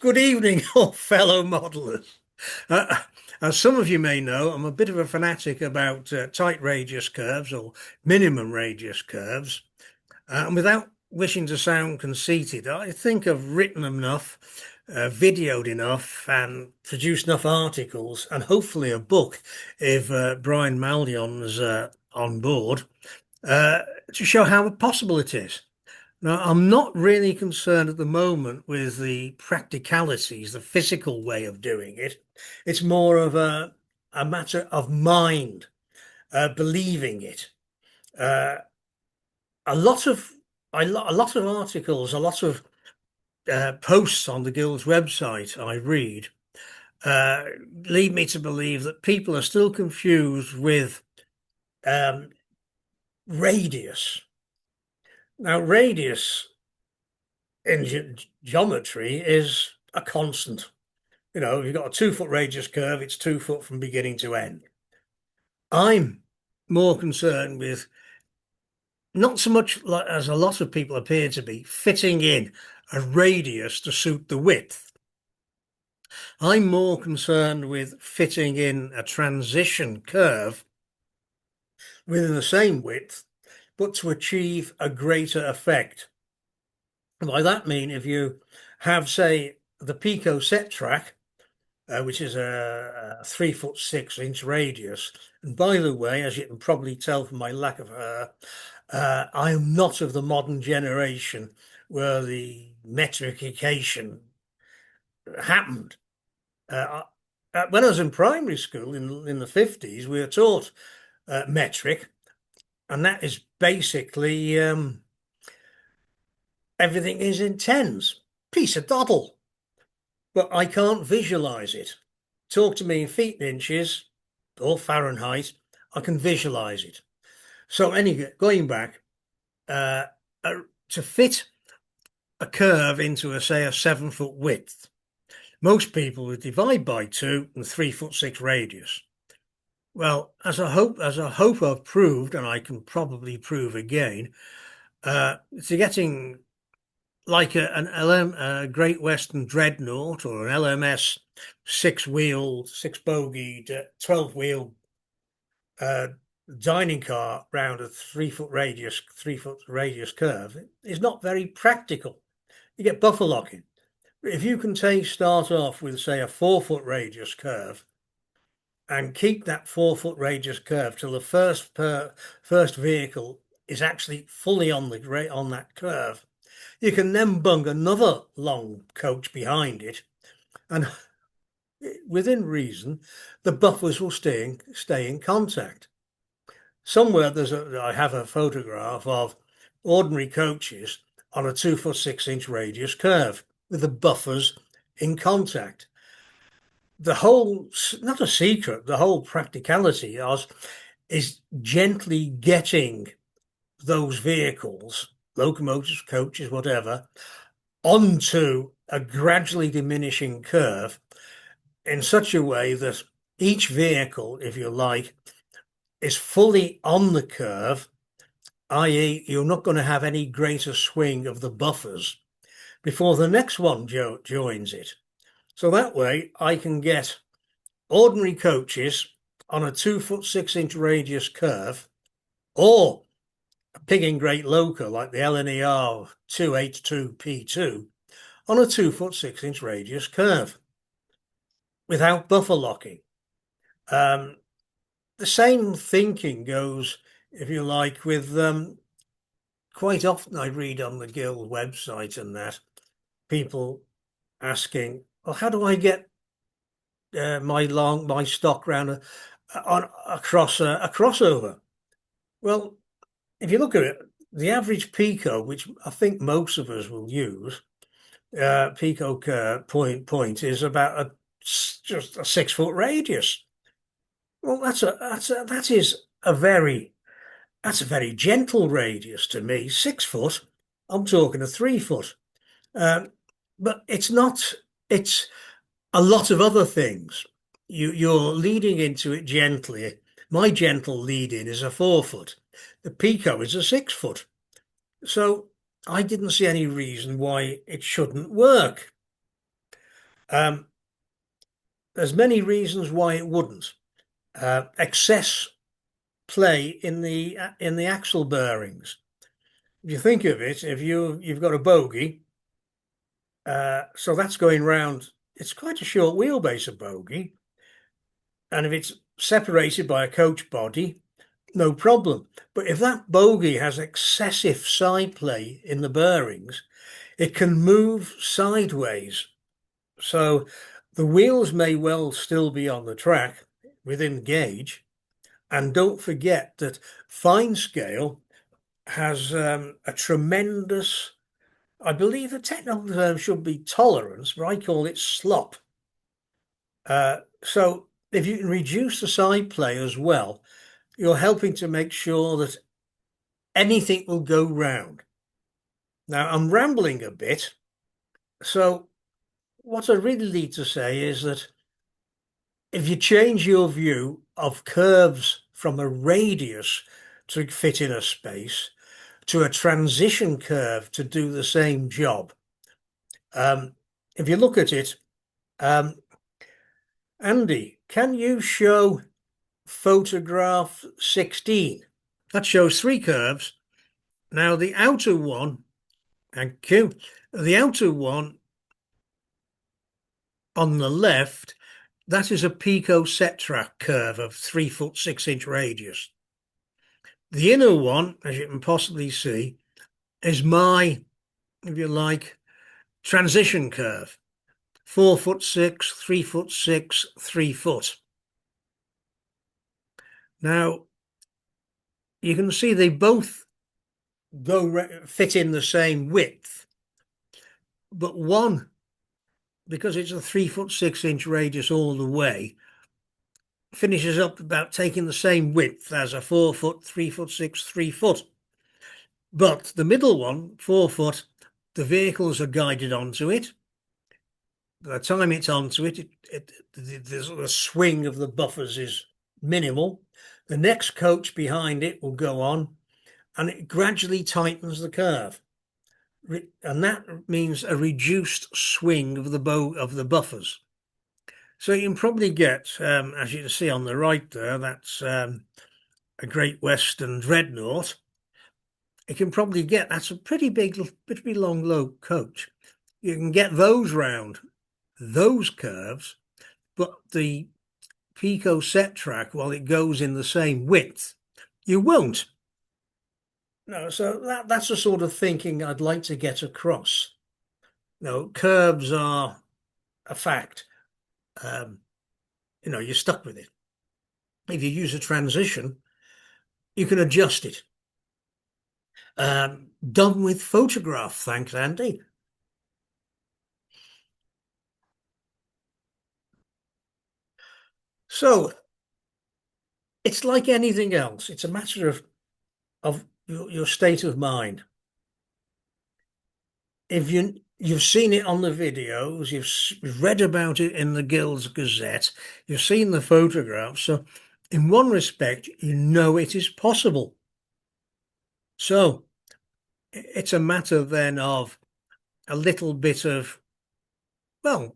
Good evening, old fellow modelers. Uh, as some of you may know, I'm a bit of a fanatic about tight radius curves or minimum radius curves. And without wishing to sound conceited, I think I've written enough, videoed enough, and produced enough articles, and hopefully a book if Brian Maldion's on board, uh, to show how possible it is. Now, I'm not really concerned at the moment with the practicalities, the physical way of doing it. It's more of a matter of mind, believing it. Uh, a lot of a lot of articles, a lot of posts on the Guild's website I read uh, lead me to believe that people are still confused with um, radius. Now, radius in geometry is a constant. You know, if you've got a 2 foot radius curve, it's 2 foot from beginning to end. I'm more concerned with not so much like, as a lot of people appear to be, fitting in a radius to suit the width. I'm more concerned with fitting in a transition curve within the same width, but to achieve a greater effect. And by that mean, if you have, say, the Pico set track, which is a 3 foot 6 inch radius. And by the way, as you can probably tell from my lack of hair, I am not of the modern generation where the metrification happened. When I was in primary school in the 50s, we were taught metric, and that is basically everything is in tens. Piece of doddle. But I can't visualize it. Talk to me in feet and inches or Fahrenheit, I can visualize it. So anyway, going back, uh, to fit a curve into say a 7 foot width, most people would divide by 2 and 3 foot 6 radius. Well, as I hope I've proved, and I can probably prove again, to getting like an LM, a Great Western Dreadnought or an LMS 6 wheel, 6 bogeyed, 12 wheel uh, dining car round a 3 foot radius curve is not very practical. You get buffer locking. If you can start off with, say, a 4 foot radius curve and keep that 4 foot radius curve till the first vehicle is actually fully on that curve, you can then bung another long coach behind it, and within reason, the buffers will stay in contact. Somewhere I have a photograph of ordinary coaches on a 2 foot 6 inch radius curve with the buffers in contact. The whole, not a secret, the whole practicality is gently getting those vehicles, locomotives, coaches, whatever, onto a gradually diminishing curve in such a way that each vehicle, if you like, is fully on the curve, i.e., you're not going to have any greater swing of the buffers before the next one joins it. So that way I can get ordinary coaches on a 2 foot 6 inch radius curve, or a pigging great loco like the LNER 282P2 on a 2 foot 6 inch radius curve without buffer locking. The same thinking goes, if you like, with quite often I read on the Guild website and that people asking, well, how do I get my stock round across a crossover? Well, if you look at it, the average Pico, which I think most of us will use, Pico point is about just a 6 foot radius. Well, that is a very gentle radius to me. 6 foot, I'm talking a 3 foot. But it's not, it's a lot of other things. You're leading into it gently. My gentle lead in is a 4 foot. The Pico is a 6 foot. So I didn't see any reason why it shouldn't work. Um, there's many reasons why it wouldn't. Excess play in the axle bearings. If you think of it, if you've got a bogey, so that's going round. It's quite a short wheelbase, a bogey, and if it's separated by a coach body, no problem. But if that bogey has excessive side play in the bearings, it can move sideways. So the wheels may well still be on the track within gauge. And don't forget that fine scale has a tremendous, I believe the technical term should be tolerance, but I call it slop. So if you can reduce the side play as well, you're helping to make sure that anything will go round. Now, I'm rambling a bit. So what I really need to say is that if you change your view of curves from a radius to fit in a space to a transition curve to do the same job, if you look at it, um, Andy, can you show photograph 16? That shows three curves. Now, the outer one, thank you, the outer one on the left, that is a pico set track curve of 3 foot 6 inch radius. The inner one, as you can possibly see, is my, if you like, transition curve. 4 foot 6, 3 foot 6, 3 foot. Now, you can see they both fit in the same width, but one, because it's a 3 foot 6 inch radius all the way, finishes up about taking the same width as a 4 foot, 3 foot 6, 3 foot. But the middle one, 4 foot, the vehicles are guided onto it. By the time it's onto it, the swing of the buffers is minimal. The next coach behind it will go on, and it gradually tightens the curve, and that means a reduced swing of the buffers. So you can probably get, as you can see on the right there, that's a Great Western Dreadnought. You can probably get, that's a pretty big, pretty long, low coach. You can get those round those curves, but the Pico set track, while it goes in the same width, you won't. No, so that's the sort of thinking I'd like to get across. No, curves are a fact. Um, you're stuck with it. If you use a transition, you can adjust it. Done with photograph, thanks, Andy. So it's like anything else. It's a matter of your state of mind. If you've seen it on the videos, you've read about it in the Guild's Gazette, you've seen the photographs. So in one respect, you know it is possible. So it's a matter then of a little bit of, well,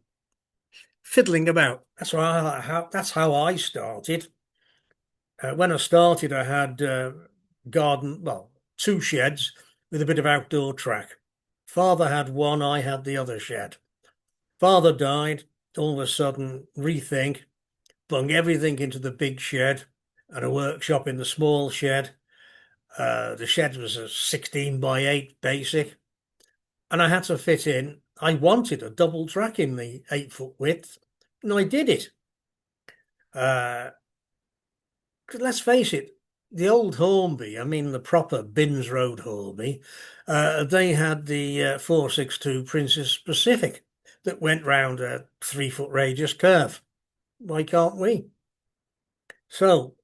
fiddling about. That's how I started. When I started, I had garden, well, two sheds with a bit of outdoor track. Father had one, I had the other shed. Father died, all of a sudden, rethink, bung everything into the big shed and a workshop in the small shed. The shed was a 16 by 8 basic, and I had to fit in. I wanted a double track in the 8 foot width, and I did it. 'Cause let's face it, the old Hornby, I mean the proper Binns Road Hornby, they had the 462 Princess Pacific that went round a 3 foot radius curve. Why can't we? So,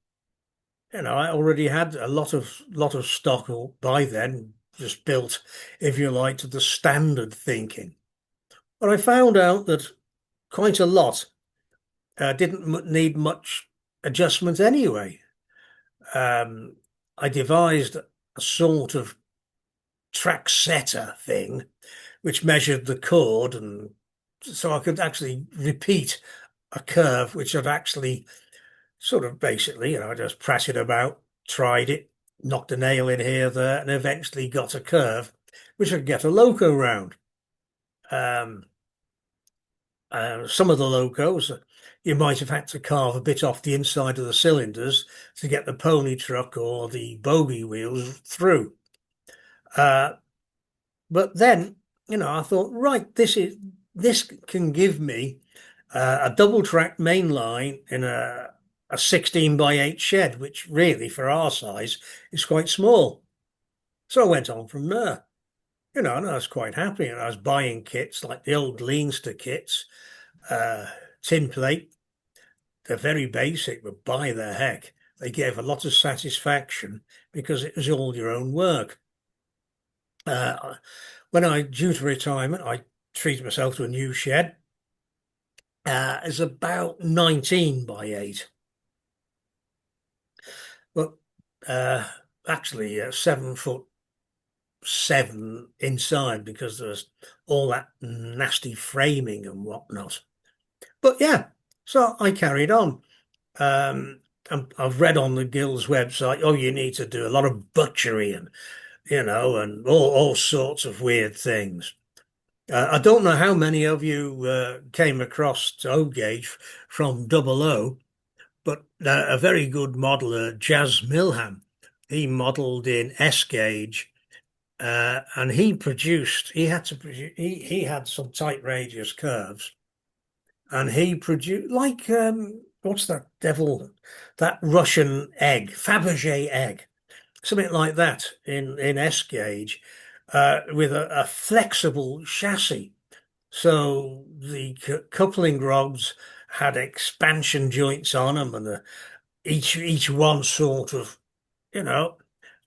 I already had a lot of stock by then, just built, if you like, to the standard thinking. But I found out that quite a lot didn't need much adjustment anyway. Um, I devised a sort of track setter thing, which measured the chord and so I could actually repeat a curve, which I'd actually sort of basically, I just press it about, tried it, knocked a nail in here, there, and eventually got a curve, which I could get a loco round. Um, some of the locos, you might have had to carve a bit off the inside of the cylinders to get the pony truck or the bogey wheels through. Uh, but then, I thought, right, this can give me a double track main line in a 16 by 8 shed, which really for our size is quite small. So I went on from there, and I was quite happy. And I was buying kits like the old Leinster kits, uh, tin plate. They're very basic, but by the heck, they gave a lot of satisfaction because it was all your own work. When I due to retirement, I treated myself to a new shed. It's about 19 by 8, but uh, actually 7 foot 7 inside because there's all that nasty framing and whatnot. But yeah, so I carried on. And I've read on the Guild's website, oh, you need to do a lot of butchery and all sorts of weird things. I don't know how many of you came across O gauge from Double O, but a very good modeler, Jazz Milham, he modelled in S gauge, and he had to produce, he had some tight radius curves, and he produced like what's that devil, that Russian egg, Fabergé egg, something like that in S gauge, with a flexible chassis. So the coupling rods had expansion joints on them, and each one sort of, you know.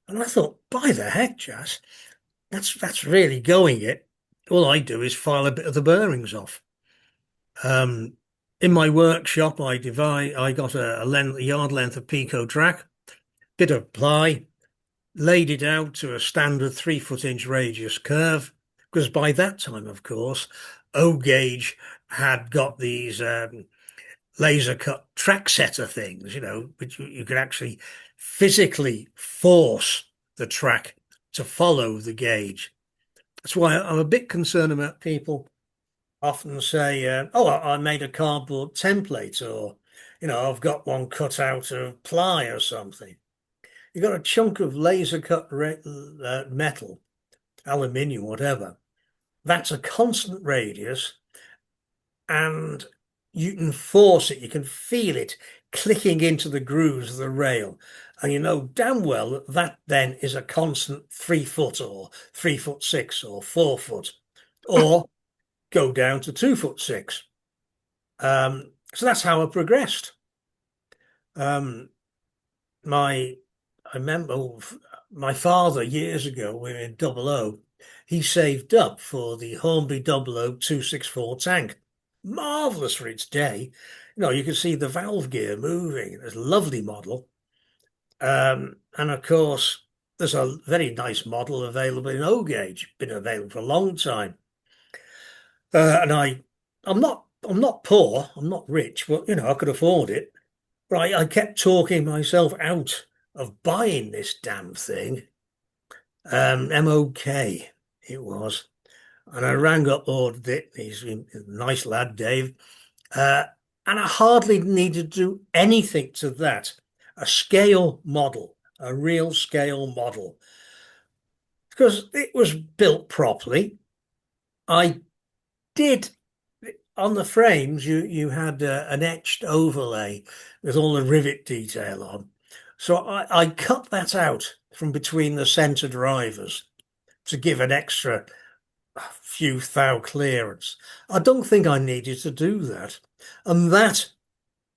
And I thought, by the heck, Jazz, that's really going it. All I do is file a bit of the bearings off. Um, in my workshop, I got a yard length of Pico track, bit of ply, laid it out to a standard 3 foot inch radius curve, because by that time, of course, O gauge had got these laser cut track setter things, which you could actually physically force the track to follow the gauge. That's why I'm a bit concerned about people often say, "Oh, I made a cardboard template," or I've got one cut out of ply or something. You've got a chunk of laser cut metal, aluminium, whatever. That's a constant radius, and you can force it. You can feel it clicking into the grooves of the rail, and you know damn well that that then is a constant 3 foot or 3 foot 6 or 4 foot, or go down to 2 foot 6. So that's how I progressed. Um, my, I remember my father years ago, we were in Double O, he saved up for the Hornby Double O 264 tank. Marvelous for its day. You can see the valve gear moving. It's a lovely model. And of course, there's a very nice model available in O gauge, been available for a long time. And I'm not poor, I'm not rich, but I could afford it. But I kept talking myself out of buying this damn thing. MOK it was. And I rang up, ordered it. He's a nice lad, Dave. Uh, and I hardly needed to do anything to that. A scale model, a real scale model, because it was built properly. I did on the frames, you had an etched overlay with all the rivet detail on. So I cut that out from between the centre drivers to give an extra few thou clearance. I don't think I needed to do that. And that,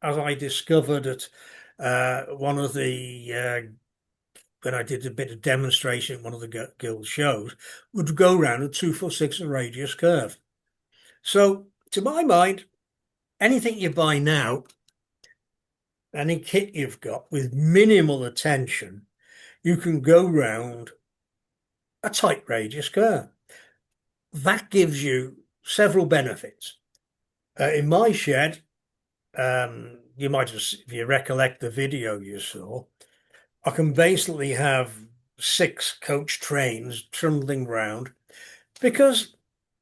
as I discovered at one of the when I did a bit of demonstration at one of the guild shows, would go around a 2 foot 6 radius curve. So to my mind, anything you buy now, any kit you've got with minimal attention, you can go round a tight radius curve. That gives you several benefits. In my shed, you might have, if you recollect the video you saw, I can basically have 6 coach trains trundling round because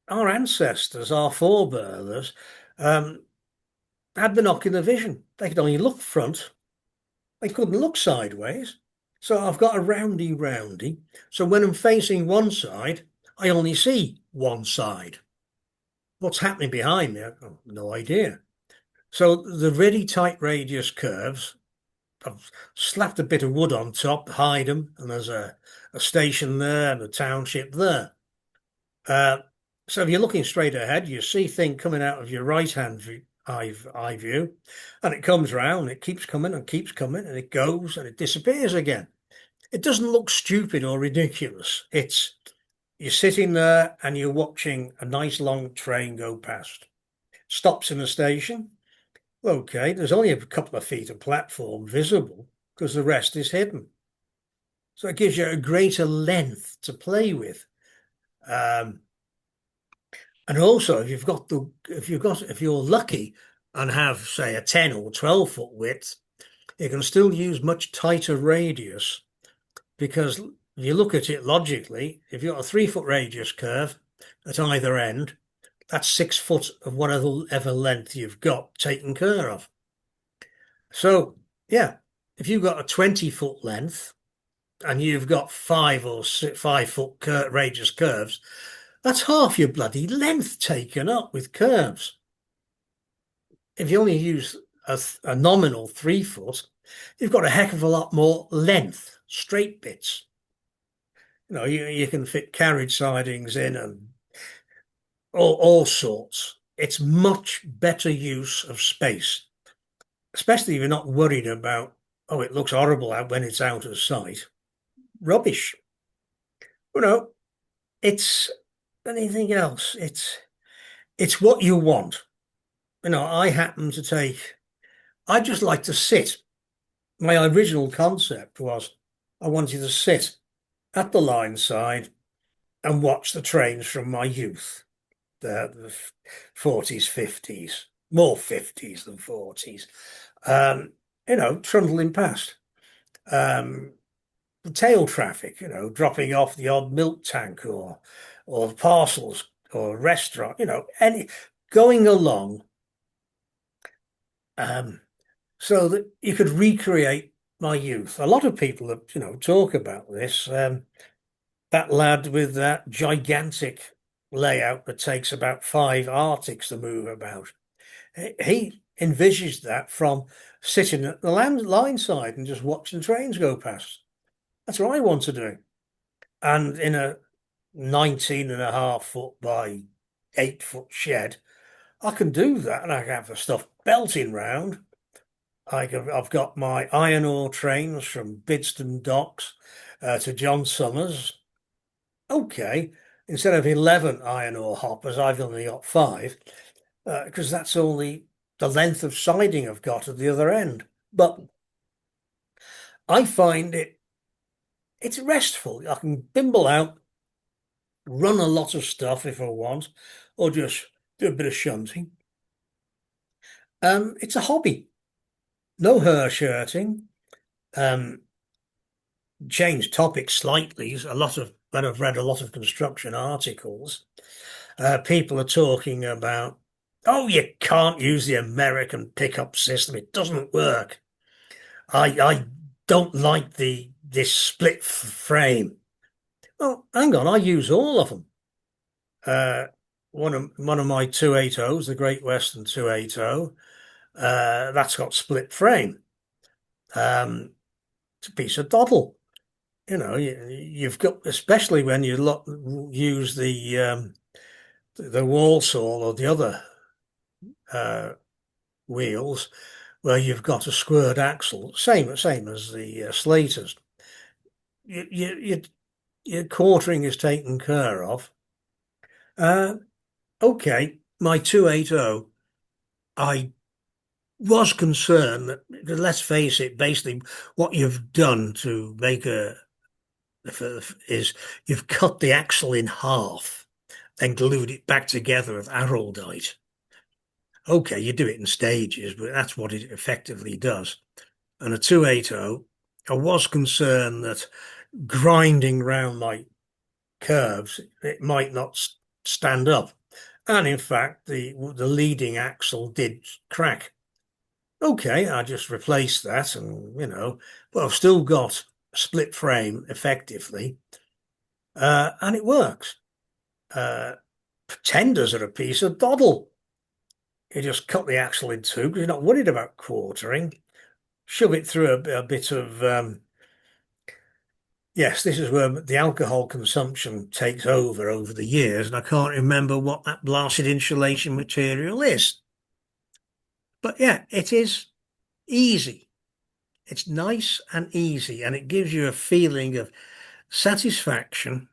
our ancestors, our forebears, um, had binocular vision. They could only look front. They couldn't look sideways. So I've got a roundy roundy. So when I'm facing one side, I only see one side. What's happening behind me? I've no idea. So the really tight radius curves, I've slapped a bit of wood on top to hide them, and there's a station there and a township there. Uh, so if you're looking straight ahead, you see thing coming out of your right hand eye view, and it comes round, it keeps coming, and it goes and it disappears again. It doesn't look stupid or ridiculous. It's you're sitting there and you're watching a nice long train go past. Stops in a station. Okay, there's only a couple of feet of platform visible because the rest is hidden. So it gives you a greater length to play with. Um, and also, if you're lucky and have, say, a 10 or 12 foot width, you can still use much tighter radius because if you look at it logically, if you've got a 3 foot radius curve at either end, that's 6 foot of whatever length you've got taken care of. So, yeah, if you've got a 20 foot length and you've got 5 foot radius curves, that's half your bloody length taken up with curves. If you only use a nominal 3 foot, you've got a heck of a lot more length, straight bits. You can fit carriage sidings in and all sorts. It's much better use of space, especially if you're not worried about, oh, it looks horrible out when it's out of sight. Rubbish. You know, it's anything else. It's what you want. I happen to take. I just like to sit. My original concept was I wanted to sit at the line side and watch the trains from my youth, the 40s, 50s, more 50s than 40s, trundling past. The tail traffic, dropping off the odd milk tank or parcels or restaurant, any going along, so that you could recreate my youth. A lot of people have, talk about this. That lad with that gigantic layout that takes about 5 Arctics to move about. He envisaged that from sitting at the line side and just watching trains go past. That's what I want to do. And in a 19.5 foot by 8 foot shed, I can do that and I can have the stuff belting round. I've got my iron ore trains from Bidston Docks to John Summers. Okay, instead of 11 iron ore hoppers, I've only got 5 because that's only the length of siding I've got at the other end. But I find it's restful. I can bimble out, run a lot of stuff if I want, or just do a bit of shunting. It's a hobby. No hair shirting. Um, Change topic slightly. When I've read a lot of construction articles, people are talking about, oh, you can't use the American pickup system. It doesn't work. I don't like this split frame. Well, hang on, I use all of them. One of my 280s, the Great Western 280, that's got split frame. It's a piece of doddle. You've got, especially when you use the wall saw or the other uh, wheels, where you've got a squared axle, same as the Slaters. Your quartering is taken care of. Okay, my 280, I was concerned that, let's face it, basically what you've done to make is you've cut the axle in half and glued it back together with araldite. Okay, you do it in stages, but that's what it effectively does. And a 280, I was concerned that grinding round my curves, it might not stand up. And in fact, the leading axle did crack. Okay, I just replaced that, and but I've still got split frame effectively, and it works. Uh, Tenders are a piece of doddle. You just cut the axle in two because you're not worried about quartering. Shove it through a bit of yes, this is where the alcohol consumption takes over the years, and I can't remember what that blasted insulation material is. But yeah, it is easy. It's nice and easy, and it gives you a feeling of satisfaction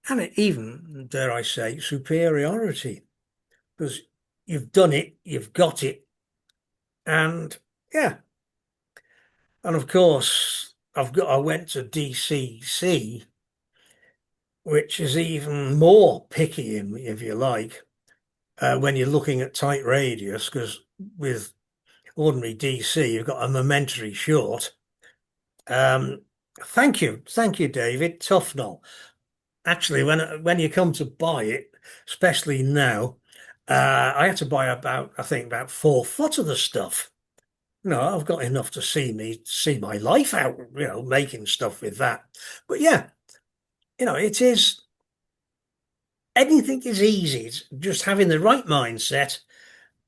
and even, dare I say, superiority because you've done it, you've got it, and yeah. And of course, I went to DCC, which is even more picky, if you like, when you're looking at tight radius, because with ordinary DC, you've got a momentary short. Um, thank you, David. Tufnell. Actually, when you come to buy it, especially now, I had to buy I think, about 4 foot of the stuff. No, I've got enough to see my life out, making stuff with that. But yeah, it is anything is easy. It's just having the right mindset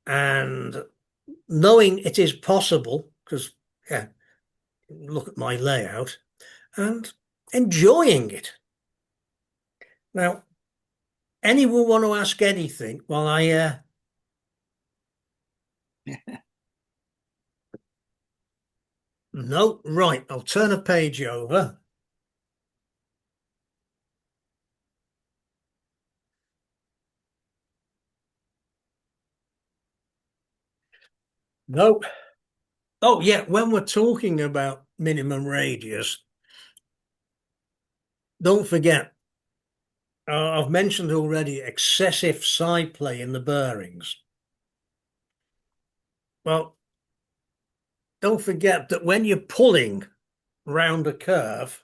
and knowing it is possible. Because yeah, look at my layout and enjoying it. Now, anyone want to ask anything while I no, right, I'll turn a page over. No. Oh yeah, when we're talking about minimum radius, don't forget, I've mentioned already excessive side play in the bearings. Well, don't forget that when you're pulling round a curve,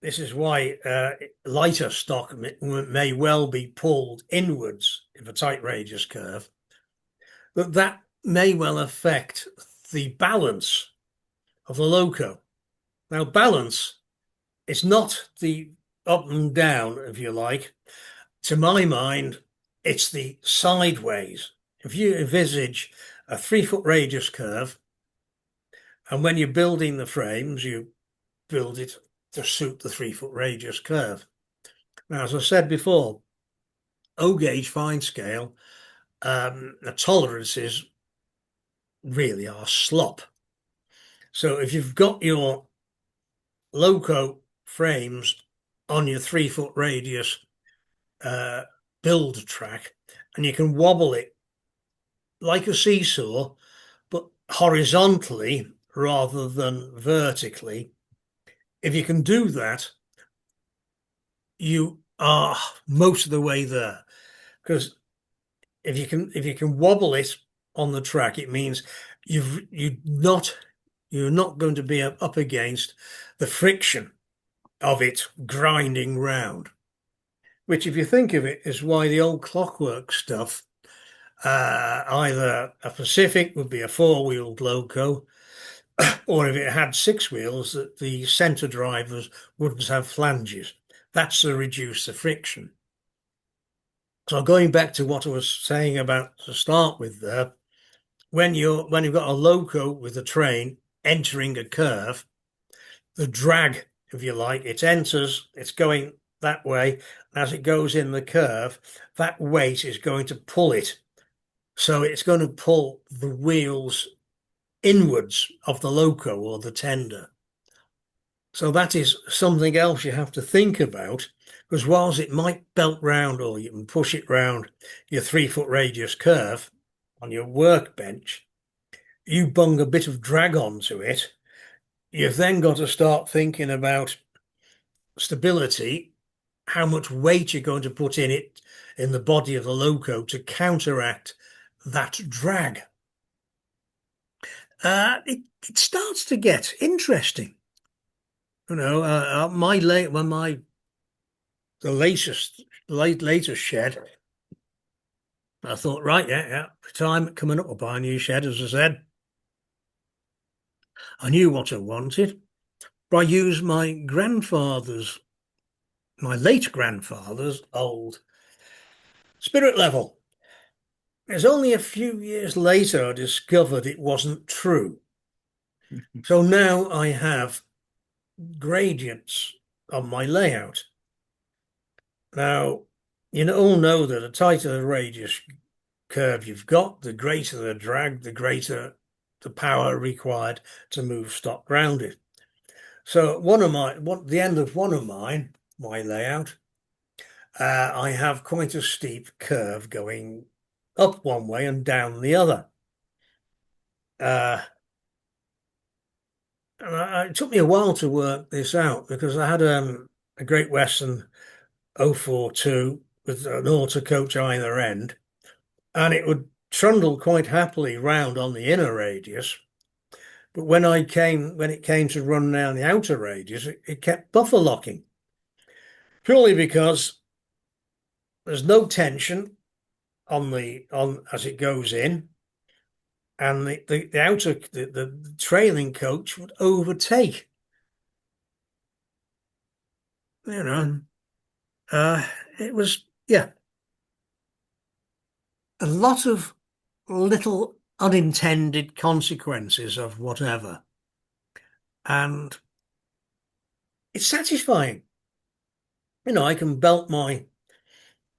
this is why lighter stock may well be pulled inwards if a tight radius curve, that may well affect the balance of the loco. Now, balance is not the up and down, if you like. To my mind, it's the sideways. If you envisage a 3 foot radius curve, and when you're building the frames, you build it to suit the 3 foot radius curve. Now, as I said before, O gauge fine scale, the tolerances really are slop. So if you've got your loco frames on your 3 foot radius uh, build track, and you can wobble it like a seesaw, but horizontally rather than vertically. If you can do that, you are most of the way there. Because if you can wobble it on the track, it means you're not going to be up against the friction of it grinding round. Which, if you think of it, is why the old clockwork stuff, either a Pacific would be a 4-wheeled loco, or if it had 6 wheels, that the centre drivers wouldn't have flanges. That's to reduce the friction. So going back to what I was saying about to start with there, when you've got a loco with a train entering a curve, the drag, if you like, it enters, it's going that way. As it goes in the curve, that weight is going to pull it. So it's going to pull the wheels inwards of the loco or the tender. So that is something else you have to think about, because whilst it might belt round or you can push it round your 3 foot radius curve on your workbench, you bung a bit of drag onto it. You've then got to start thinking about stability how much weight you're going to put in it in the body of the loco to counteract that drag. It starts to get interesting. You know, my late when my the latest shed, I thought, right, yeah, time coming up, I'll buy a new shed, as I said. I knew what I wanted, but I used my late grandfather's old spirit level. It's only a few years later I discovered it wasn't true. So now I have gradients on my layout. Now, you all know that the tighter the radius curve you've got, the greater the drag, the greater the power required to move stock round it. So the end of one of my layout, I have quite a steep curve going up one way and down the other. And it took me a while to work this out because I had a Great Western 042 with an auto coach either end, and it would trundle quite happily round on the inner radius. But when it came to run down the outer radius, it kept buffer locking purely because there's no tension on as it goes in, and the trailing coach would overtake. You know, it was yeah, a lot of little unintended consequences of whatever, and it's satisfying. I can belt my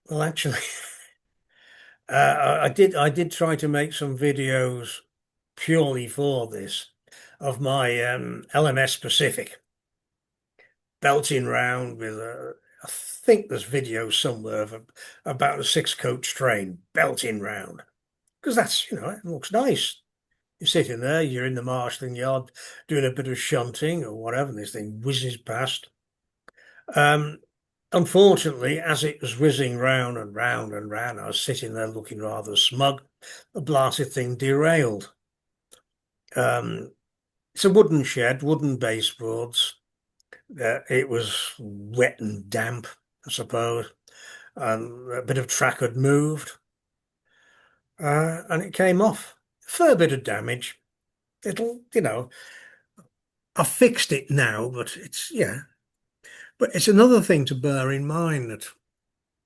well, actually. I did try to make some videos purely for this of my LMS Pacific belting round with I think there's videos somewhere about a six-coach train belting round because that's it looks nice. You're sitting there, you're in the marshalling yard doing a bit of shunting or whatever, and this thing whizzes past. Um, Unfortunately, as it was whizzing round and round and round, I was sitting there looking rather smug. The blasted thing derailed. Um, it's a wooden shed, wooden baseboards. It was wet and damp, I suppose, and a bit of track had moved, and it came off. Fair bit of damage. I fixed it now, but yeah. But it's another thing to bear in mind that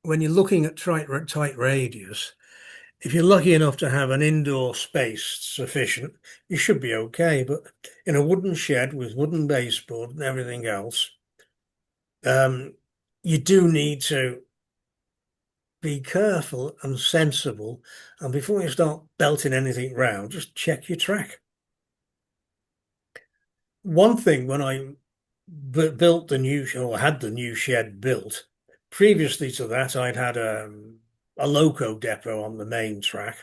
when you're looking at tight radius, if you're lucky enough to have an indoor space sufficient, you should be okay. But in a wooden shed with wooden baseboard and everything else, um, you do need to be careful and sensible. And before you start belting anything round, just check your track. One thing when I built or had the new shed built, previously to that, I'd had a loco depot on the main track.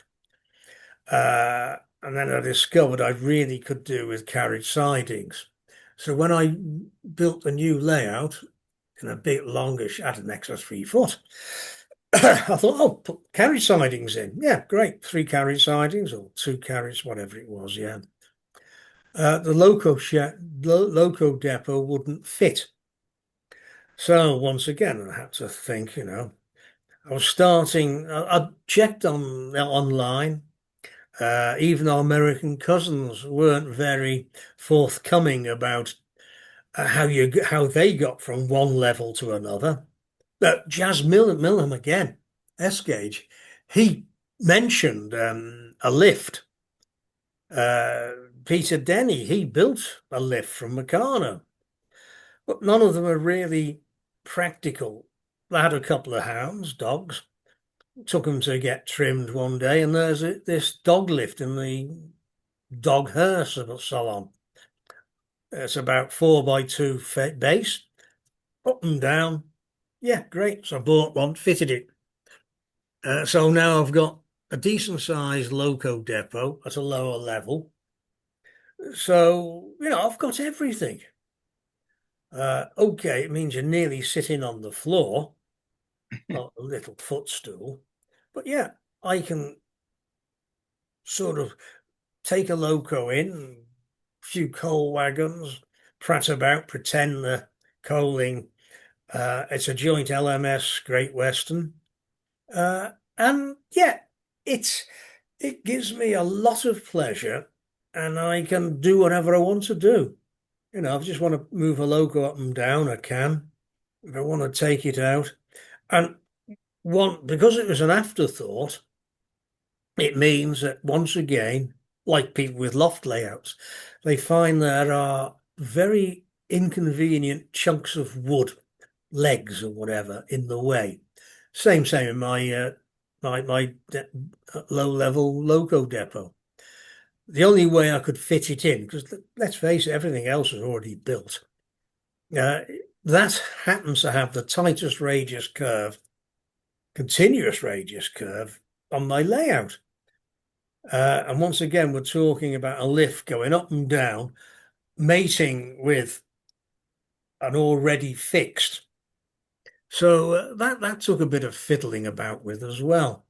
And then I discovered I really could do with carriage sidings. So when I built the new layout in a bit longer, had an extra 3 foot. I thought, oh, put carriage sidings in. Yeah, great. 3 carriage sidings or 2 carriage, whatever it was. Yeah. The loco depot wouldn't fit. So once again, I had to think, I was starting, I checked online. Even our American cousins weren't very forthcoming about how they got from one level to another. But Jazz Millam again, S gauge, he mentioned a lift. Uh, Peter Denny, he built a lift from Meccano, but none of them are really practical. They had a couple of hounds, dogs, took them to get trimmed one day, and there's this dog lift in the dog hearse and so on. It's about 4x2 base, up and down. Yeah, great. So I bought one, fitted it. So now I've got a decent sized loco depot at a lower level. So, I've got everything. Okay, it means you're nearly sitting on the floor, not a little footstool. But yeah, I can sort of take a loco in, a few coal wagons, prat about, pretend the coaling. It's a joint LMS Great Western. Uh, and yeah, it's it gives me a lot of pleasure and I can do whatever I want to do. If I just want to move a loco up and down, I can. If I want to take it out. And because it was an afterthought, it means that once again, like people with loft layouts, they find there are very inconvenient chunks of wood, legs or whatever, in the way. Same in my low level loco depot. The only way I could fit it in, because let's face it, everything else is already built. Uh, that happens to have the tightest radius curve, continuous radius curve on my layout. And once again, we're talking about a lift going up and down, mating with an already fixed. So that took a bit of fiddling about with as well.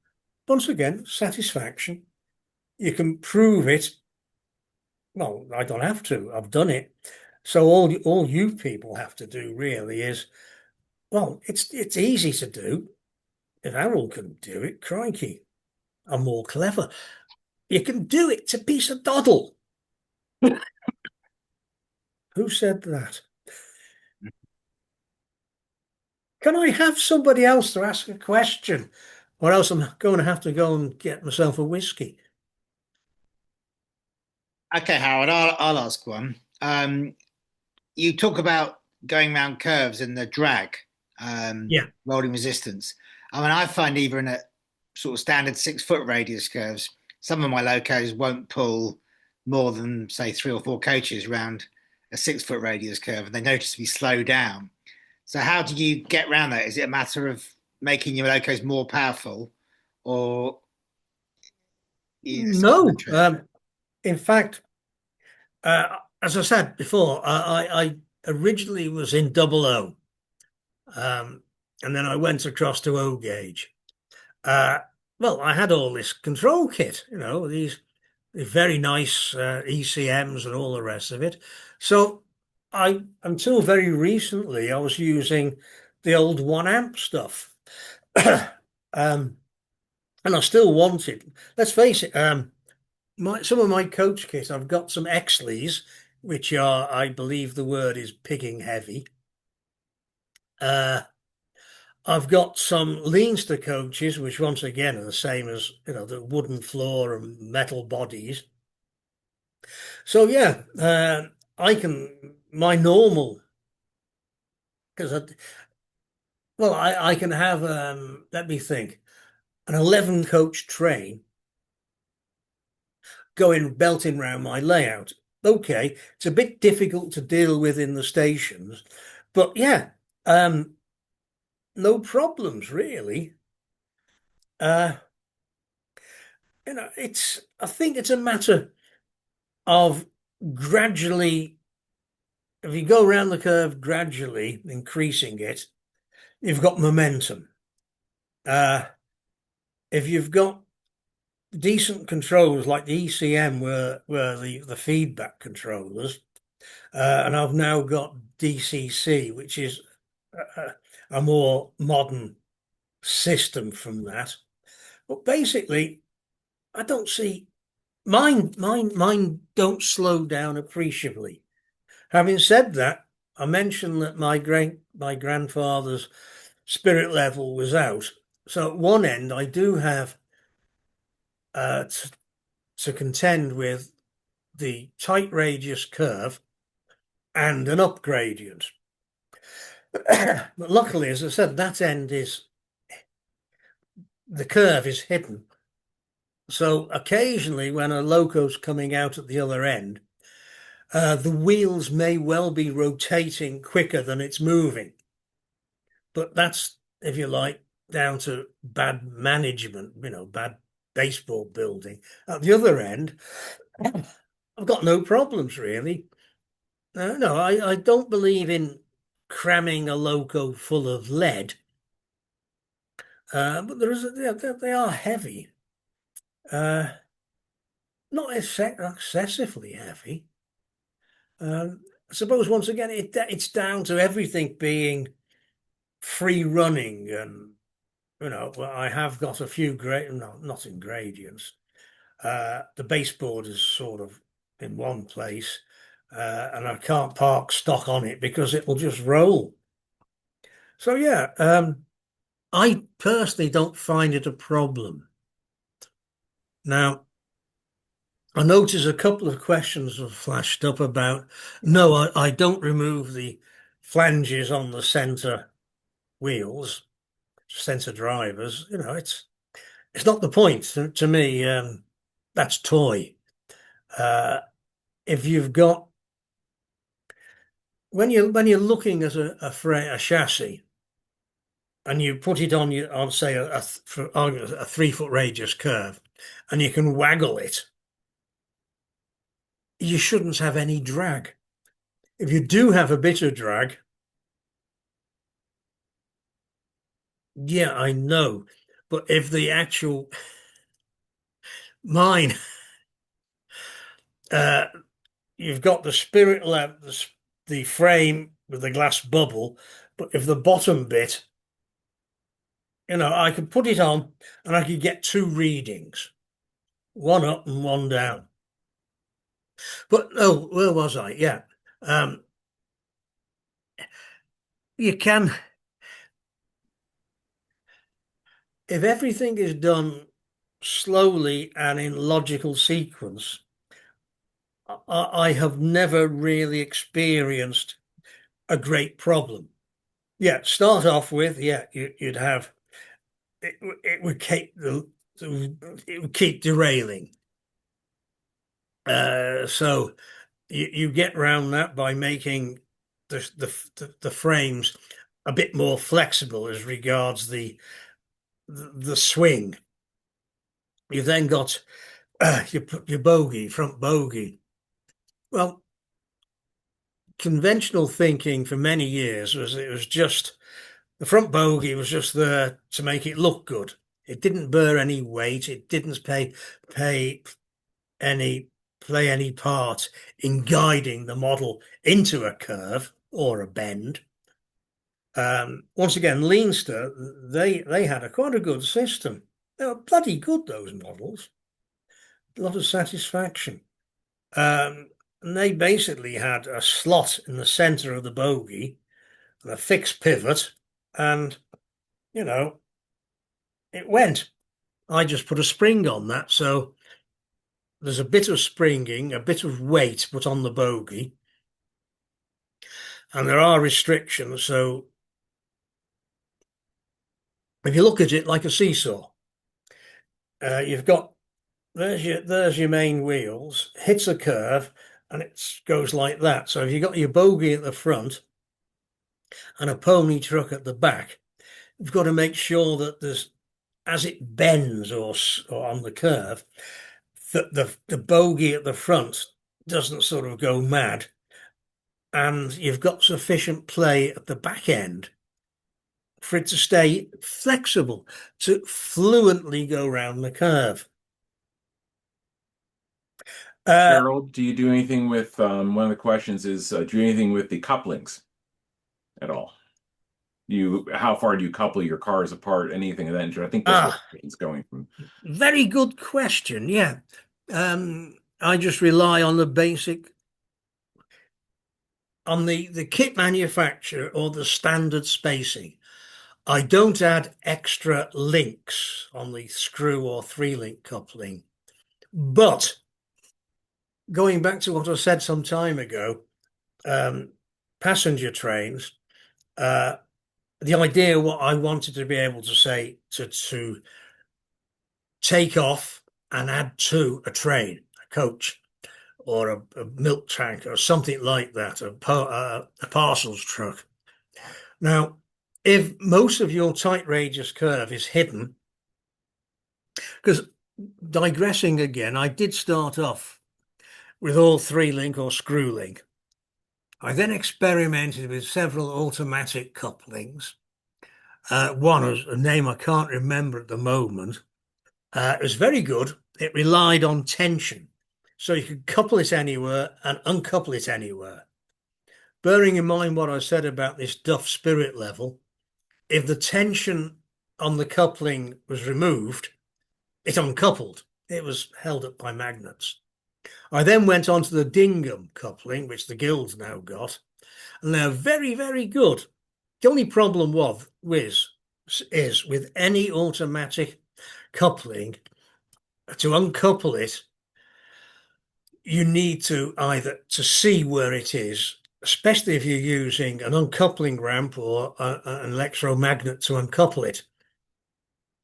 Once again, satisfaction. You can prove it. Well, I don't have to. I've done it. So all you people have to do really is, well, it's easy to do. If Harold can do it, crikey, I'm more clever. You can do it. It's a piece of doddle. Who said that? Can I have somebody else to ask a question? Or else I'm going to have to go and get myself a whiskey. Okay, Howard, I'll ask one. You talk about going around curves and the drag, Yeah. rolling resistance. I mean, I find even at sort of standard 6 foot radius curves, some of my locos won't pull more than, say, 3 or 4 coaches around a 6 foot radius curve, and they noticeably slow down. So, how do you get around that? Is it a matter of making your locos more powerful, or some other No. trick? In fact, as I said before, I originally was in double O, um, and then I went across to O gauge. Uh, well, I had all this control kit, these very nice ECMs and all the rest of it. So until very recently, I was using the old 1 amp stuff. um, and I still want it. Let's face it, some of my coach kit, I've got some Exleys, which are, I believe the word is pigging heavy. Uh, I've got some Leinster coaches, which once again are the same as, the wooden floor and metal bodies. So yeah, I can my normal because I can have let me think, an 11 coach train going belting round my layout. Okay, it's a bit difficult to deal with in the stations, but yeah, no problems really. Uh, I think it's a matter of gradually, if you go around the curve gradually, increasing it, you've got momentum. Uh, if you've got decent controls like the ECM were the feedback controllers, and I've now got DCC, which is a more modern system from that. But basically, I don't see mine don't slow down appreciably. Having said that, I mentioned that my grandfather's spirit level was out. So at one end, I do have uh, t- to contend with the tight radius curve and an up gradient. But luckily, as I said, that end is the curve is hidden. So occasionally, when a loco's coming out at the other end, the wheels may well be rotating quicker than it's moving. But that's, if you like, down to bad management, bad baseball building. At the other end, I've got no problems really. No, I don't believe in cramming a loco full of lead, but they are heavy, uh, not excessively heavy. I suppose once again it's down to everything being free running, and well, I have got a few great, no, not in gradients. The baseboard is sort of in one place, and I can't park stock on it because it will just roll. So yeah, I personally don't find it a problem. Now, I notice a couple of questions have flashed up about, no, I don't remove the flanges on the center wheels, center drivers. It's not the point to me. That's toy. Uh, if you've got when you're looking at a chassis and you put it on say for argument, a 3 foot radius curve, and you can waggle it, you shouldn't have any drag. If you do have a bit of drag, yeah, I know, but if the actual mine, uh, you've got the spirit lamp, the frame with the glass bubble, but if the bottom bit, I could put it on and I could get two readings, one up and one down. But oh, where was I? Yeah. Um, you can, if everything is done slowly and in logical sequence, I have never really experienced a great problem. Yeah, start off with, yeah, you'd have it would keep it would keep derailing. So you get around that by making the frames a bit more flexible as regards the swing. You've then got your bogey, front bogey. Well, conventional thinking for many years was it was just the front bogey was just there to make it look good. It didn't bear any weight. It didn't pay any play any part in guiding the model into a curve or a bend. Once again, Leinster, they had quite a good system. They were bloody good, those models. A lot of satisfaction. And they basically had a slot in the center of the bogey and a fixed pivot, and you know, it went. I just put a spring on that, so there's a bit of springing, a bit of weight put on the bogey, and there are restrictions. So if you look at it like a seesaw, you've got there's your main wheels, hits a curve, and it goes like that. So if you've got your bogey at the front and a pony truck at the back, you've got to make sure that there's as it bends or on the curve, that the bogey at the front doesn't sort of go mad, and you've got sufficient play at the back end for it to stay flexible, to fluently go around the curve. Uh, Harold, do you do anything with one of the questions is do you do anything with the couplings at all? How far do you couple your cars apart? Anything of that nature? I think that's where it's going from. Very good question. Yeah. I just rely on the basic, on the kit manufacturer or the standard spacing. I don't add extra links on the screw or 3-link coupling. But going back to what I said some time ago, passenger trains, the idea what I wanted to be able to say to take off and add to a train, a coach, or a milk tank, or something like that, a parcels truck. Now, if most of your tight radius curve is hidden, because digressing again, I did start off with all 3-link or screw link. I then experimented with several automatic couplings. One was a name I can't remember at the moment. It was very good. It relied on tension. So you could couple it anywhere and uncouple it anywhere. Bearing in mind what I said about this Duff spirit level, if the tension on the coupling was removed, it uncoupled. It was held up by magnets. I then went on to the Dingham coupling, which the guild's now got, and they're very, very good. The only problem is with any automatic coupling, to uncouple it, you need to either to see where it is, especially if you're using an uncoupling ramp or an electromagnet to uncouple it.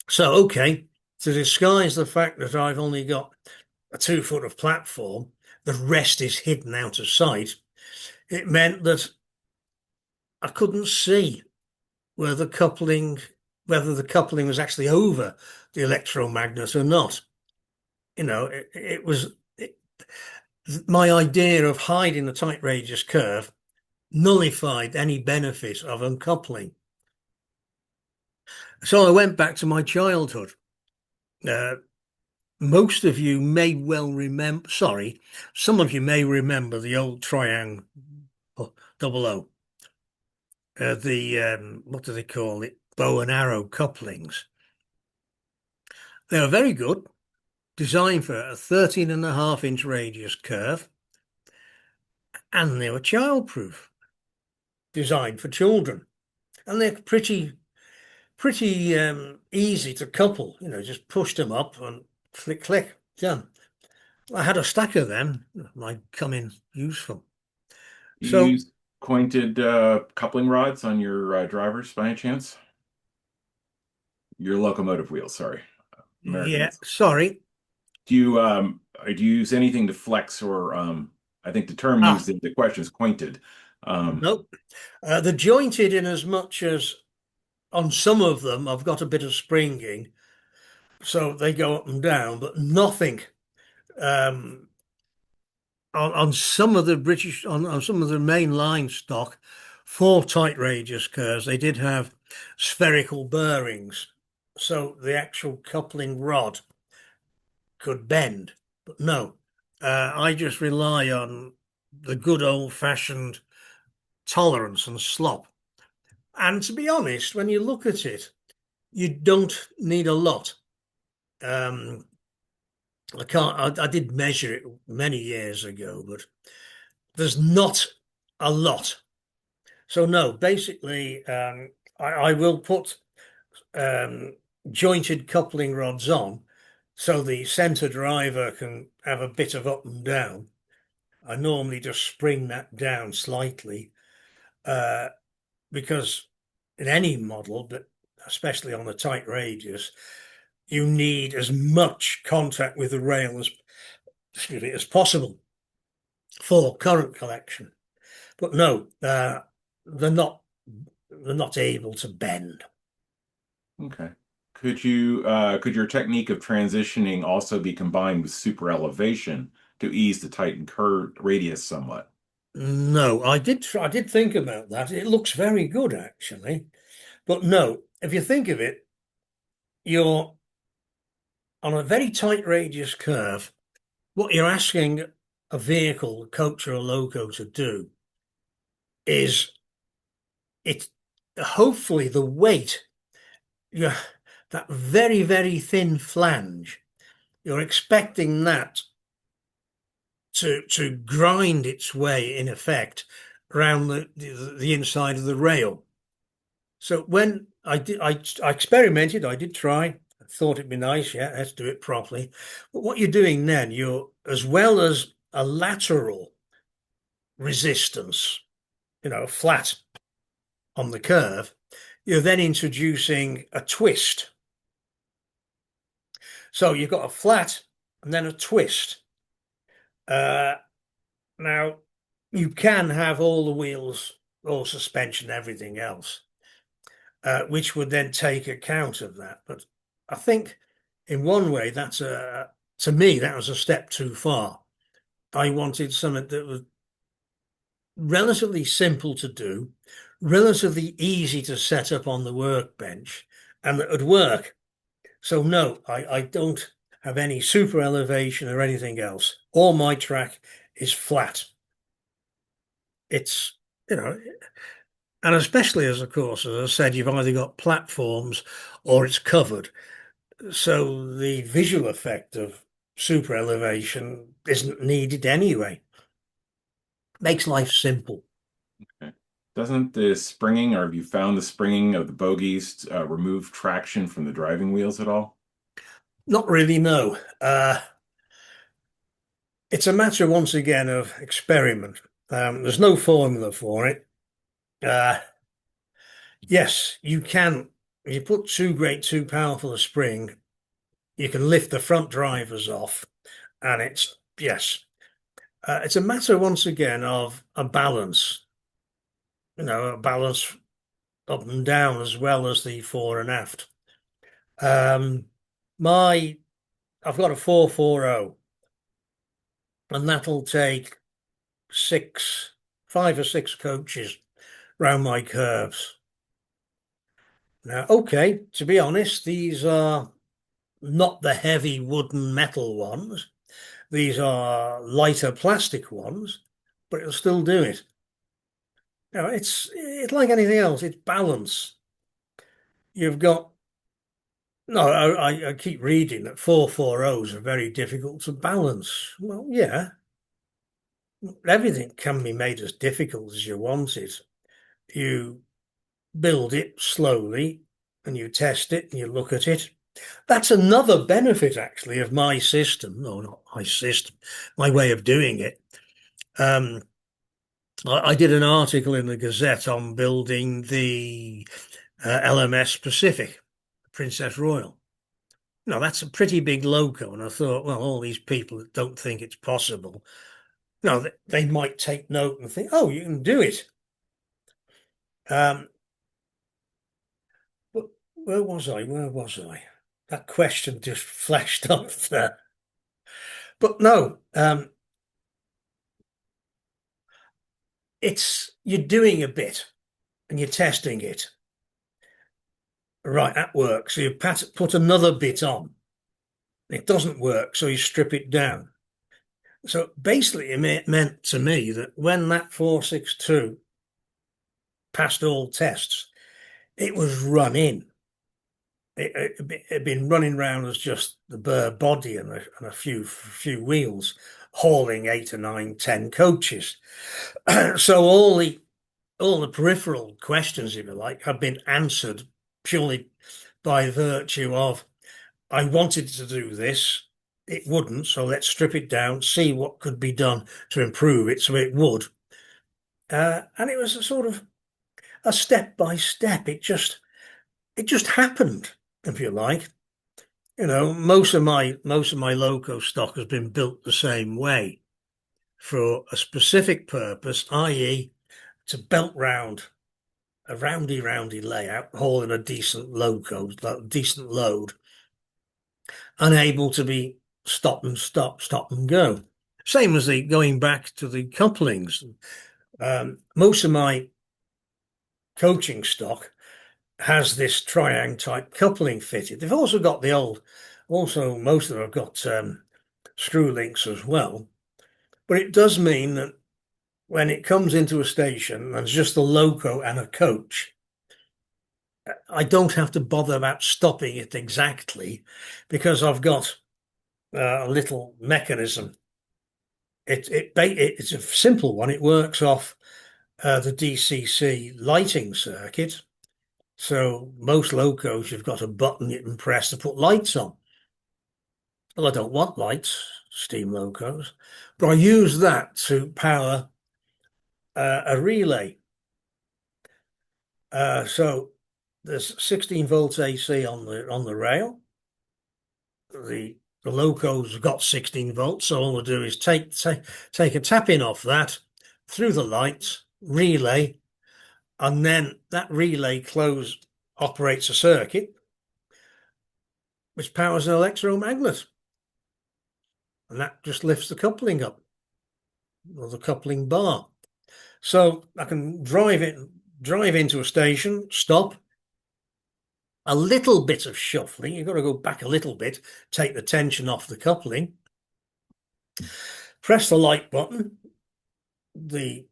So, okay, to disguise the fact that I've only got a 2 foot of platform, the rest is hidden out of sight. It meant that I couldn't see where the coupling, whether the coupling was actually over the electromagnet or not. It was my idea of hiding the tight radius curve nullified any benefit of uncoupling. So I went back to my childhood. Most of you may well remember, sorry, some of you may remember the old Triangle double O. What do they call it? Bow and arrow couplings. They were very good, designed for a 13.5-inch radius curve, and they were childproof, designed for children. And they're pretty easy to couple, just pushed them up and click, click, done. I had a stack of them, might come in useful. You So, use pointed coupling rods on your drivers by any chance? Your locomotive wheels, sorry. American yeah, wheels. sorry. Do you use anything to flex or I think the term used in the question is pointed. Nope. The jointed in as much as on some of them, I've got a bit of springing, so they go up and down, but nothing. On some of the on some of the main line stock, for tight radius curves, they did have spherical bearings, so the actual coupling rod could bend. But no, I just rely on the good old-fashioned tolerance and slop. And to be honest, when you look at it, you don't need a lot. I can't. I did measure it many years ago, but there's not a lot. So no, basically, I will put um, jointed coupling rods on, so the center driver can have a bit of up and down. I normally just spring that down slightly, because in any model, but especially on a tight radius, you need as much contact with the rail as possible for current collection. But no, they're not able to bend. Okay. Could your technique of transitioning also be combined with super elevation to ease the tightened curve radius somewhat? No, I did think about that. It looks very good actually. But no, if you think of it, you're on a very tight radius curve. What you're asking a vehicle, a coach or a loco to do is it hopefully the weight, you that very, very thin flange, you're expecting that to grind its way in effect around the inside of the rail. So when I experimented, I did try. I thought it'd be nice, yeah, let's do it properly. But what you're doing then, you're as well as a lateral resistance, flat on the curve, you're then introducing a twist. So you've got a flat and then a twist. Now, you can have all the wheels, all suspension, everything else, which would then take account of that. But I think in one way, to me, that was a step too far. I wanted something that relatively simple to do, relatively easy to set up on the workbench, and that would work. So no, I don't have any super elevation or anything else. All my track is flat. It's, you know, and especially as, of course, as I said, you've either got platforms or it's covered. So the visual effect of super elevation isn't needed anyway. Makes life simple. Okay. Doesn't the springing, or have you found the springing of the bogies remove traction from the driving wheels at all? Not really, no. It's a matter, once again, of experiment. There's no formula for it. Uh, yes, you can. If you put too powerful a spring, you can lift the front drivers off, and yes. It's a matter, once again, of a balance. A balance up and down as well as the fore and aft. Um, my I've got a 440, and that'll take five or six coaches round my curves. Now, okay, to be honest, these are not the heavy wooden metal ones. These are lighter plastic ones, but it'll still do it. It's like anything else. It's balance. You've got no. I keep reading that 440s are very difficult to balance. Well, yeah, everything can be made as difficult as you want it. You build it slowly and you test it and you look at it. That's another benefit, actually, of my system. No, not my system, my way of doing it. I did an article in the Gazette on building the LMS Pacific, Princess Royal. No, that's a pretty big loco. And I thought, well, all these people that don't think it's possible, no, they might take note and think, oh, you can do it. But where was I? Where was I? That question just flashed up there. But no, you're doing a bit and you're testing it. Right, that works. So you put another bit on. It doesn't work, so you strip it down. So basically, it meant to me that when that 462 passed all tests, it was run in. It had been running around as just the bare body and a few wheels, hauling 8 or 9, 10 coaches. So all the peripheral questions, if you like, have been answered purely by virtue of I wanted to do this, it wouldn't, so let's strip it down, see what could be done to improve it so it would. And it was a sort of a step by step. It just happened, if you like. Most of my loco stock has been built the same way for a specific purpose, i.e., to belt round a roundy layout, hauling a decent loco, decent load, unable to be stop and go. Same as the going back to the couplings. Most of my coaching stock has this triang type coupling fitted. They've also got most of them have got screw links as well. But it does mean that when it comes into a station, there's just a loco and a coach. I don't have to bother about stopping it exactly because I've got a little mechanism. It's a simple one. It works off the DCC lighting circuit. So most locos, you've got a button you can press to put lights on. Well, I don't want lights, steam locos, but I use that to power a relay. So there's 16 volts AC on the rail. The loco's got 16 volts, so all I do is take a tap in off that through the lights, relay, and then that relay operates a circuit which powers an electromagnet, and that just lifts the coupling up, or the coupling bar. So I can drive into a station, stop, a little bit of shuffling. You've got to go back a little bit, take the tension off the coupling, press the light button, the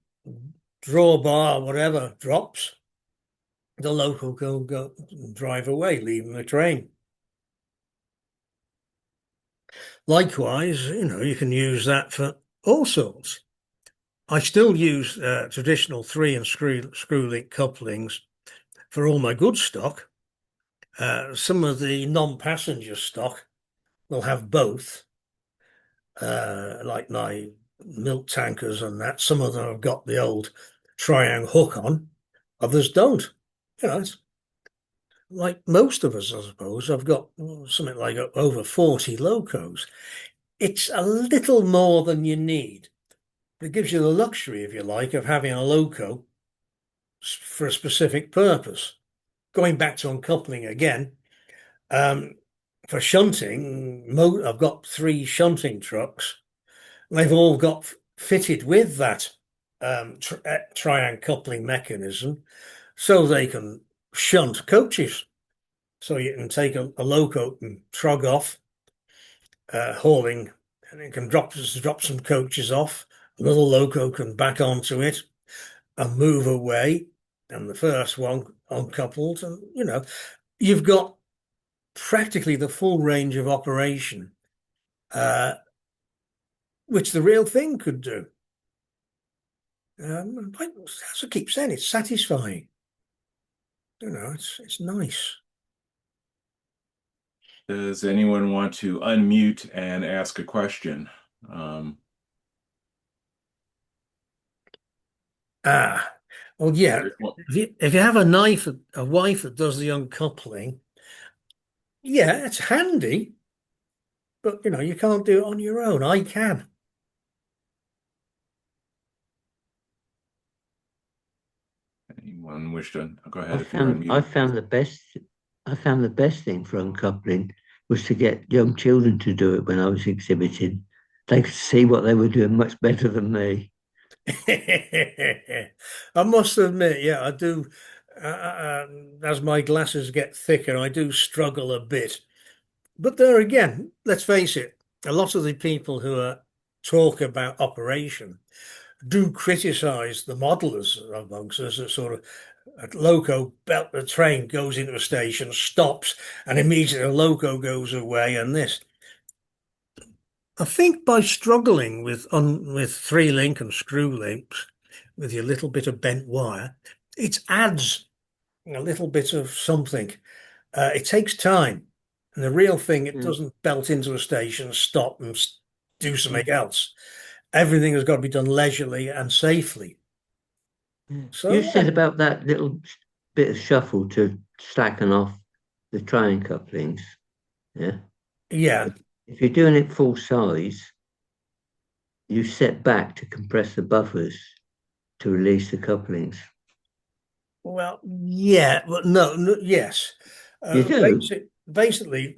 drawbar, whatever, drops. The local go drive away, leaving the train. Likewise, you can use that for all sorts. I still use traditional 3 and screw link couplings for all my good stock. Some of the non-passenger stock will have both, like my milk tankers and that. Some of them have got the old triangle hook on, others don't. It's like most of us, I suppose. I've got something like over 40 locos. It's a little more than you need. It gives you the luxury, if you like, of having a loco for a specific purpose. Going back to uncoupling again, for shunting, I've got 3 shunting trucks. They've all got fitted with that triangle coupling mechanism, so they can shunt coaches. So you can take a loco and trug off, hauling, and it can drop some coaches off. Another loco can back onto it and move away, and the first one uncoupled, and you've got practically the full range of operation, which the real thing could do. As I keep saying, it's satisfying. It's nice. Does anyone want to unmute and ask a question? Well, yeah. If you have a wife that does the uncoupling, yeah, it's handy, but you can't do it on your own. I can. Anyone wish to go ahead? I found the best thing for uncoupling was to get young children to do it when I was exhibiting. They could see what they were doing much better than me. I must admit, yeah, I do. As my glasses get thicker, I do struggle a bit. But there again, let's face it, a lot of the people who talk about operation do criticize the modelers amongst us that sort of a loco belt the train goes into a station, stops, and immediately a loco goes away, and this. I think by struggling with 3 link and screw links with your little bit of bent wire, it adds a little bit of something. It takes time, and the real thing, it doesn't belt into a station, stop, and do something else. Everything has got to be done leisurely and safely. So you said about that little bit of shuffle to slacken off the triangle couplings. Yeah. Yeah. If you're doing it full size, you set back to compress the buffers to release the couplings. Well, yeah, but no, yes. You do? Basically,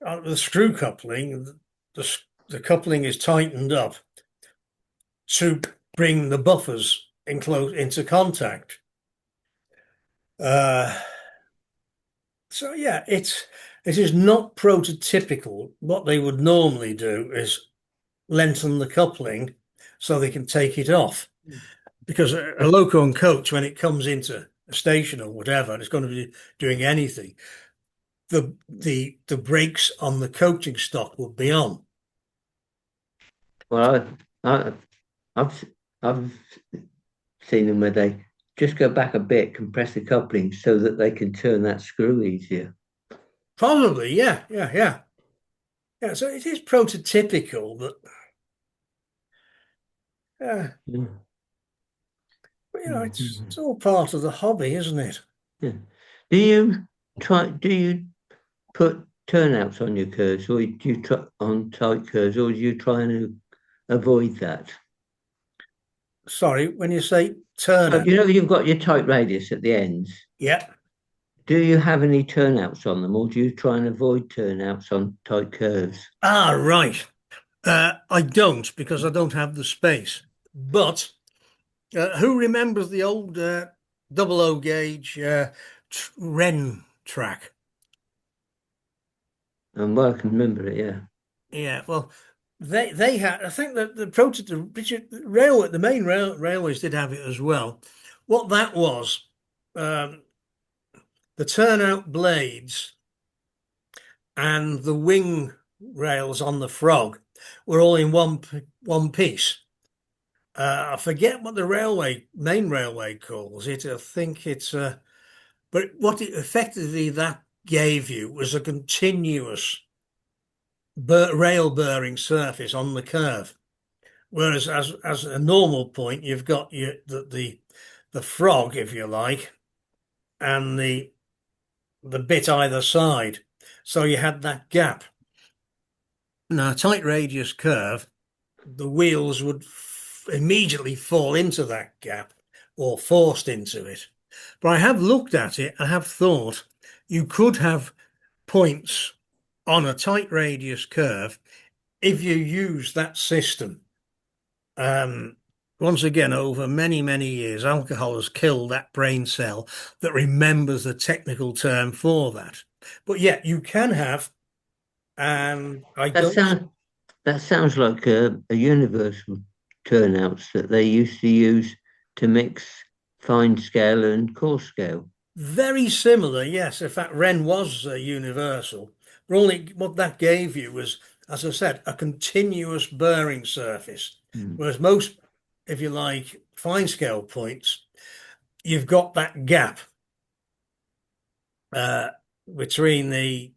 the screw coupling, the coupling is tightened up to bring the buffers into contact. So yeah, it is not prototypical. What they would normally do is lengthen the coupling so they can take it off. Because a loco and coach, when it comes into a station or whatever, and it's going to be doing anything, the brakes on the coaching stock will be on. Well, I've seen them where they just go back a bit, compress the coupling so that they can turn that screw easier. Probably, yeah. So it is prototypical, but but it's all part of the hobby, isn't it? Yeah. Do you put turnouts on your curves, or do you try on tight curves, or do you try and avoid that? Sorry, when you say turnout, you've got your tight radius at the ends. Yeah. Do you have any turnouts on them, or do you try and avoid turnouts on tight curves? Right. I don't, because I don't have the space. But Who remembers the old double O gauge Wren track? And well, I can remember it, yeah. Yeah, well, they had. I think that the prototype railway, the main railways did have it as well. What that was, um, the turnout blades and the wing rails on the Frog were all in one piece. I forget what the main railway calls it. I think it's but what it effectively that gave you was a continuous rail bearing surface on the curve. Whereas as a normal point, you've got the Frog, if you like, and the bit either side. So you had that gap. Now, a tight radius curve, the wheels would immediately fall into that gap or forced into it. But I have looked at it and have thought you could have points on a tight radius curve if you use that system. Once again, over many, many years, alcohol has killed that brain cell that remembers the technical term for that. But yet you can have, and I That don't. sounds that sounds like a universal turnouts that they used to use to mix fine scale and coarse scale. Very similar, yes. In fact, Wren was universal. But only what that gave you was, as I said, a continuous bearing surface. Mm. Whereas most, if you like, fine scale points, you've got that gap uh, between the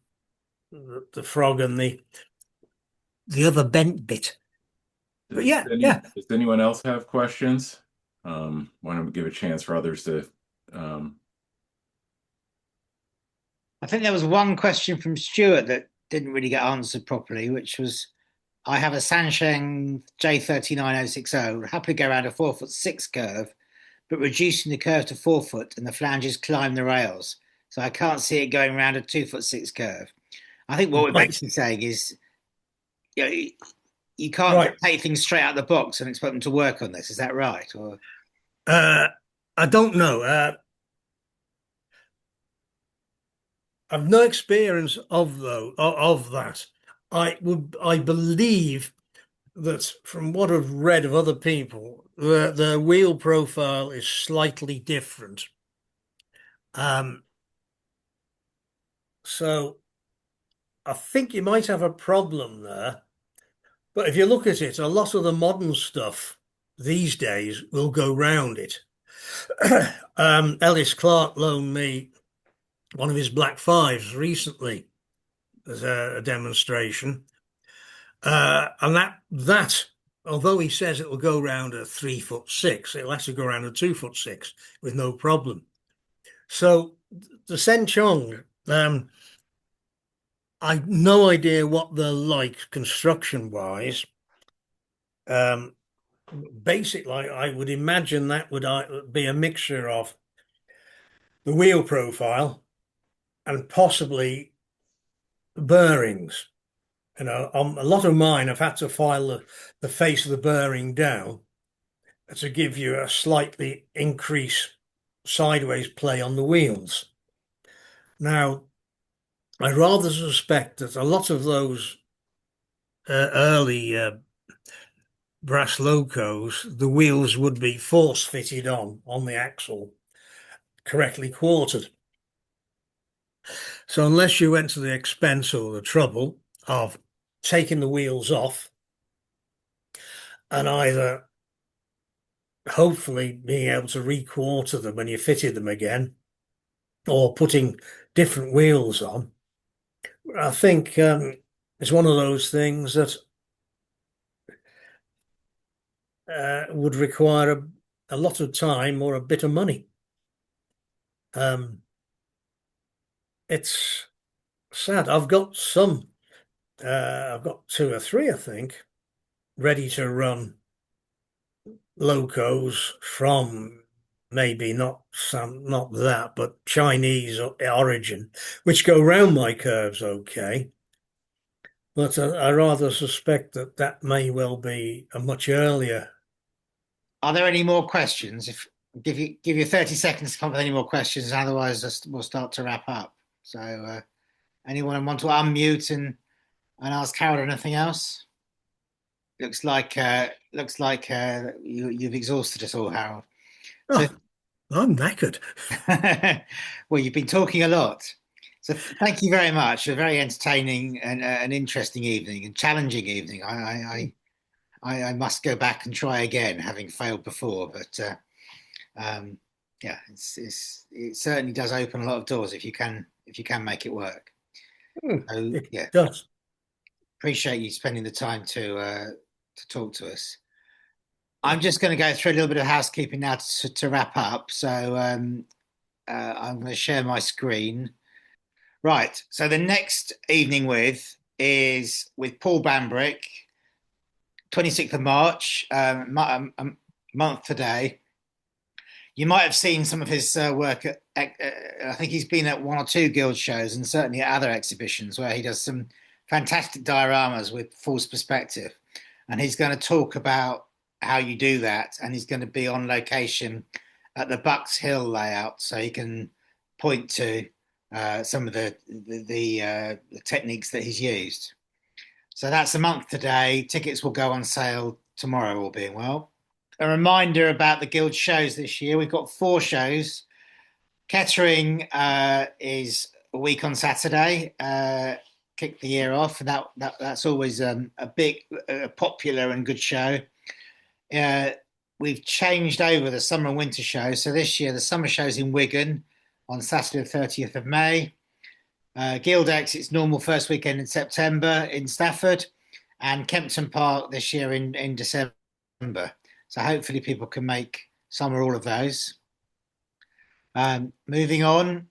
Frog and the other bent bit. But yeah, yeah. Does anyone else have questions? Want to give a chance for others to. I think there was one question from Stuart that didn't really get answered properly, which was, I have a Sansheng J39060, would happily go around a 4'6" curve, but reducing the curve to 4 foot and the flanges climb the rails. So I can't see it going around a 2'6" curve. I think what we're Right. basically saying is, you know, you can't Right. take things straight out of the box and expect them to work on this. Is that right? Or I don't know. I've no experience of that. I believe that from what I've read of other people, the wheel profile is slightly different. Um, so I think you might have a problem there. But if you look at it, a lot of the modern stuff these days will go round it. Ellis Clark loaned me one of his Black Fives recently as a demonstration. And that, although he says it will go around a 3'6", it'll actually go around a 2'6" with no problem. So the Senchong, I've no idea what they're like construction wise. Basically, I would imagine that would be a mixture of the wheel profile and possibly bearings. You know, on a lot of mine, I've had to file the face of the bearing down to give you a slightly increased sideways play on the wheels. Now, I rather suspect that a lot of those early brass locos, the wheels would be force fitted on the axle, correctly quartered. So unless you went to the expense or the trouble of taking the wheels off and either hopefully being able to re-quarter them when you fitted them again, or putting different wheels on, I think it's one of those things that would require a lot of time or a bit of money. It's sad. I've got I've got two or three, I think, ready to run locos from maybe not that, but Chinese origin, which go round my curves okay. But I rather suspect that may well be a much earlier Are there any more questions? If give you 30 seconds to come up with any more questions, otherwise we'll start to wrap up. So anyone want to unmute and ask Carol anything else? Looks like you've exhausted us all, Harold. So Oh, I'm knackered. well, you've been talking a lot. So thank you very much. A very entertaining and an interesting evening and challenging evening. I must go back and try again, having failed before. But yeah, it certainly does open a lot of doors if you can make it work. So It yeah, does. appreciate you spending the time to talk to us. I'm just going to go through a little bit of housekeeping now to wrap up. So I'm going to share my screen. Right. So the next evening is with Paul Bambrick, 26th of March, a month today. You might have seen some of his work. I think he's been at one or two guild shows and certainly at other exhibitions where he does some fantastic dioramas with false perspective. And he's going to talk about how you do that. And he's going to be on location at the Bucks Hill layout, so he can point to some of the techniques that he's used. So that's a month today. Tickets will go on sale tomorrow, all being well. A reminder about the Guild shows this year. We've got 4 shows. Kettering is a week on Saturday. Kick the year off, and that's always a big, popular and good show. We've changed over the summer and winter show. So this year, the summer show's in Wigan on Saturday, the 30th of May. Guildex, its normal first weekend in September in Stafford, and Kempton Park this year in December. So hopefully people can make some or all of those. Moving on,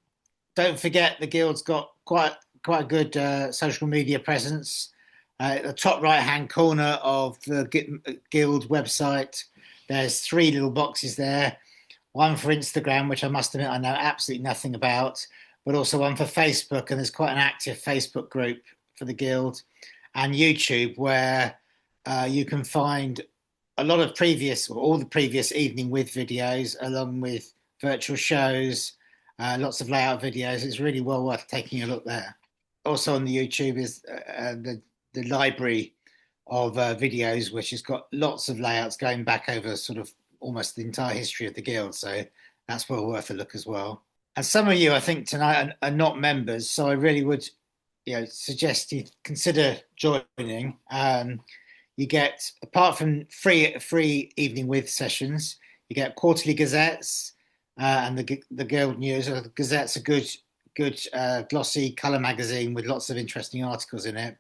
don't forget the Guild's got quite a good social media presence. At the top right-hand corner of the Guild website, there's 3 little boxes there. One for Instagram, which I must admit I know absolutely nothing about, but also one for Facebook, and there's quite an active Facebook group for the Guild, and YouTube, where you can find a lot of all the previous evening with videos, along with virtual shows, lots of layout videos. It's really well worth taking a look there. Also on the YouTube is the library of videos, which has got lots of layouts going back over sort of almost the entire history of the Guild. So that's well worth a look as well. And some of you, I think, tonight are not members, so I really would, suggest you consider joining. You get, apart from free evening with sessions, you get quarterly gazettes and the Guild News. The Gazette's a good glossy colour magazine with lots of interesting articles in it.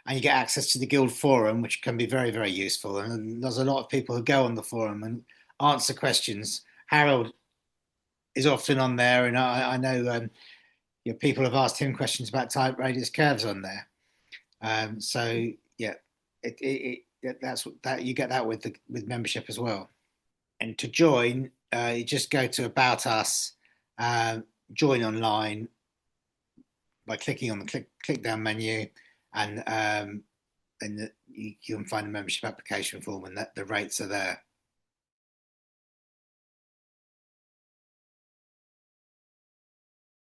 And you get access to the Guild forum, which can be very, very useful. And there's a lot of people who go on the forum and answer questions. Harold is often on there, and I know people have asked him questions about type radius curves on there. So yeah, that's that you get that with membership as well. And to join, you just go to About Us, join online by clicking on the click down menu, and you can find the membership application form, and the rates are there.